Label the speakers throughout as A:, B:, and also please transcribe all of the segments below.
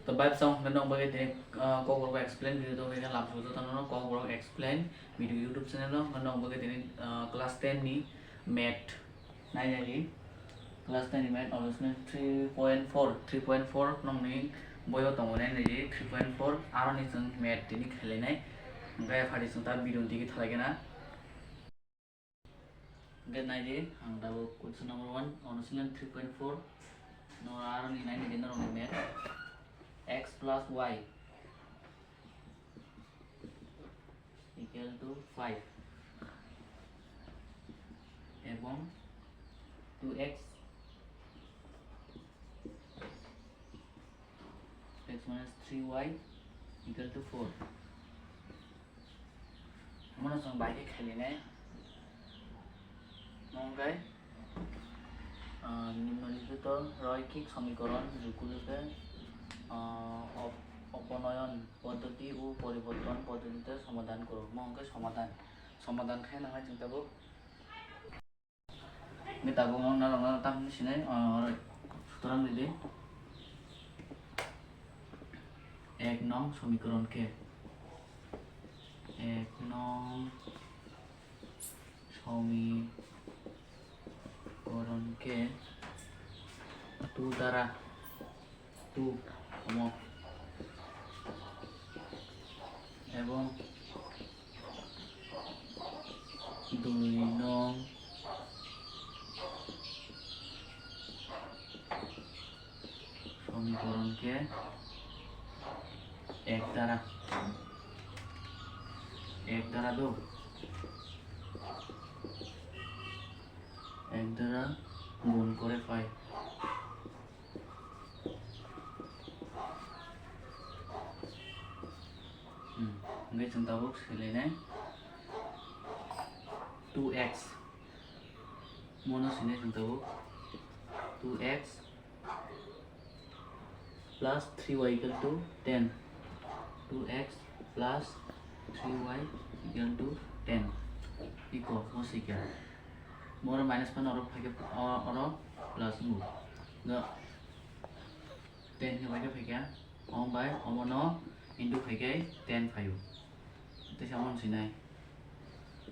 A: तो बाइप सॉन्ग नंग बगे ते Kokborok explain video तो वेगा लाभ होता था ना Kokborok explain video YouTube channel नंग बगे ते class 10 ni math नाइ जागी class 10 ni math और उसमें 3.4 नंग नि बयो तो मोने नहीं 3.4 आरो नि जों math तिनी खेले नाइ ओमफ्राय फारि जों दा video दिगी थालागे ना ओमफ्राय नाइ जे आं दाबो question number 1 Anosiloni 3.4 no आरो नि नाइ नि नंग नि math x plus y equal to 5 এবং 2x x minus 3y equal to 4 আমরা সঙ্গে বাইকে খেলি নাই মঙ্গাই নিম্নলিখিত রৈখিক সমীকরণ যেগুলোকে অপনয়ন পদ্ধতি ও পরিবর্তন পদ্ধতিতে সমাধান করো মঙ্গে সমাধান খাই না হয় চিন্তাবো মিতাবো মঙ্গনা রঙা তামনি সিনে সুতরাং দিদি 1 নং সমীকরণকে 1 নং সমীকরণকে 2 দ্বারা 2 এবং 2 নং সমীকরণকে 1 দ্বারা 2 1 দ্বারা গুণ করে পাই Ngay chúng ta bốc xử lý này 2x mono xử lý chúng ta bốc 2x plus 3y equal to 10 2x plus 3y equal to 10 equal mo equal more minus pan or plus mu the 10 như vậy cái phải kia on by on nó into phải cái 10 phải thế sao mong gì này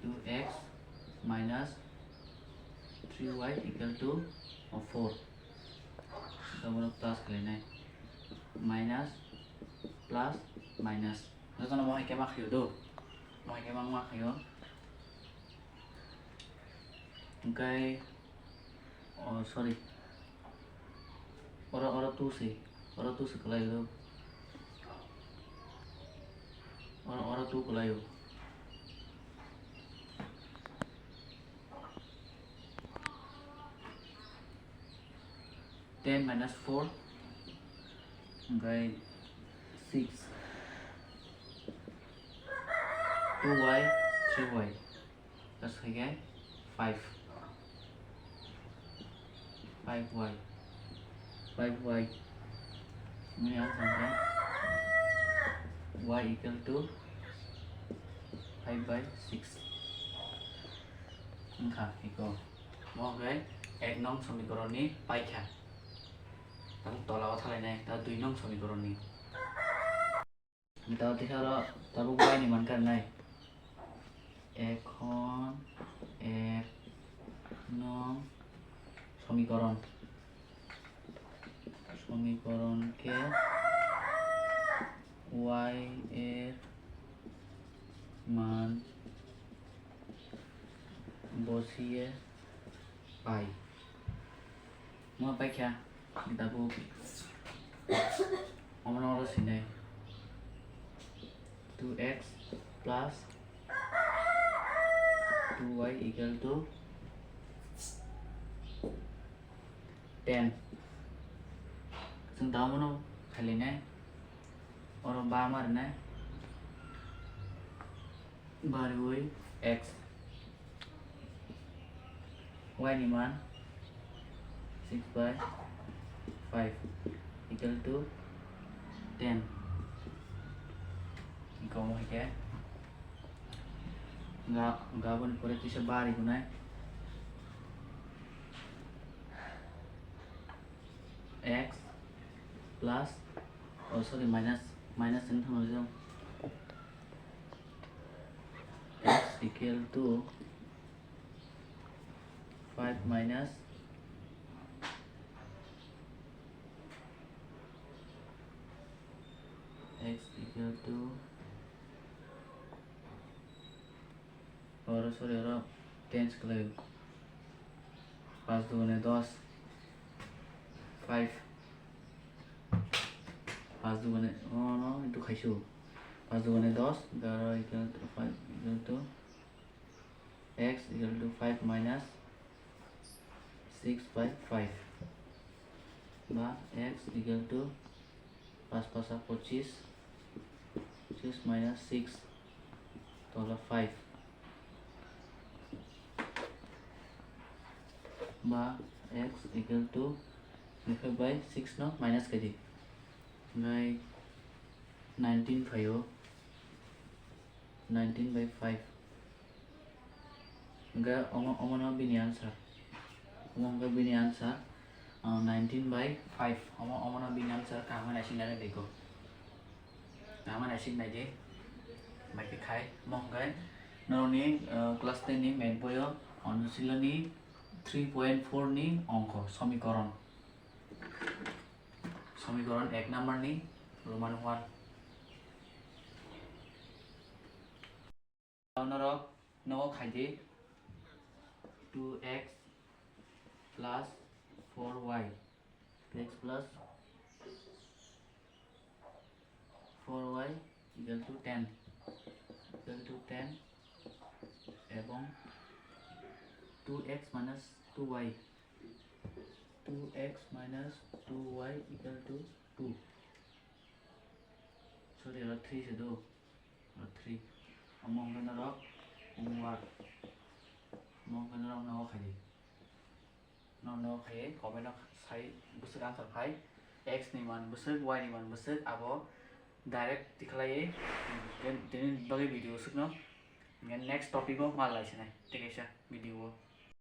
A: 2x minus 3y equal to 4 kita mau plus cái này minus plus minus nó còn mau cái mắc hiểu đâu mau cái mắc hiểu okay oh sorry orang tu sih kelai đâu orang tu kelai 10 minus 4 okay 6 2y 3y plus again 5 5y 5y ini sampai y equal to 5 by 6 enggak equal mau guys 1 nong সমীকরণ ni পাইখা তাহলে তলাও থালাই নাই তা 2 নং সমীকরণ ni তাও দেখা হলো তারপর y নি মান কার নাই এখন 1 নং সমীকরণকে y এর মান বসিয়ে পাই মই পাইখা কিতাবো আমরা Sinai 2x plus 2y equal to 10 chúng ta muốn không phải lấy này or 3 mà này 3 với x y ni man 6 by 5 equal to 10 Ikaw mo hike gabon ko rin sa bari ko na x plus oh sorry minus ini thang dong x equal to 5 minus x equal to और sorry और 10 करें 5 दूने 10 5 5 दूने oh no itu खाइशु 5 दूने 10 gara equal to 5 equal to x equal to 5 minus 6 by 5 বা x equal to 5 5 25 6 minus 6 total 5 বা x equal to 5 by 6 no minus kadi by 19 5 19 by 5 enggak omong bini answer omong bini answer 19 by 5 omong bini answer kaman asing nare deko kaman asing naje mai ke khai mong gai noni class 10 ni main boyo Anosiloni 3.4 ni অঙ্ক সমীকরণ 1 number নি Roman 1 নরক নও খাইদে 2x plus 4y x plus 4y equal to 10 এবং 2x minus 2y 2x minus 2y equal to 2 sorry 3 se do 3 among the rock umwar among the rock no khai no khai comment no sai busuk answer khai x ni man busuk y ni man busuk abo direct dikhlai then bagi video suk no next topic ko mal lai sinai tekesa video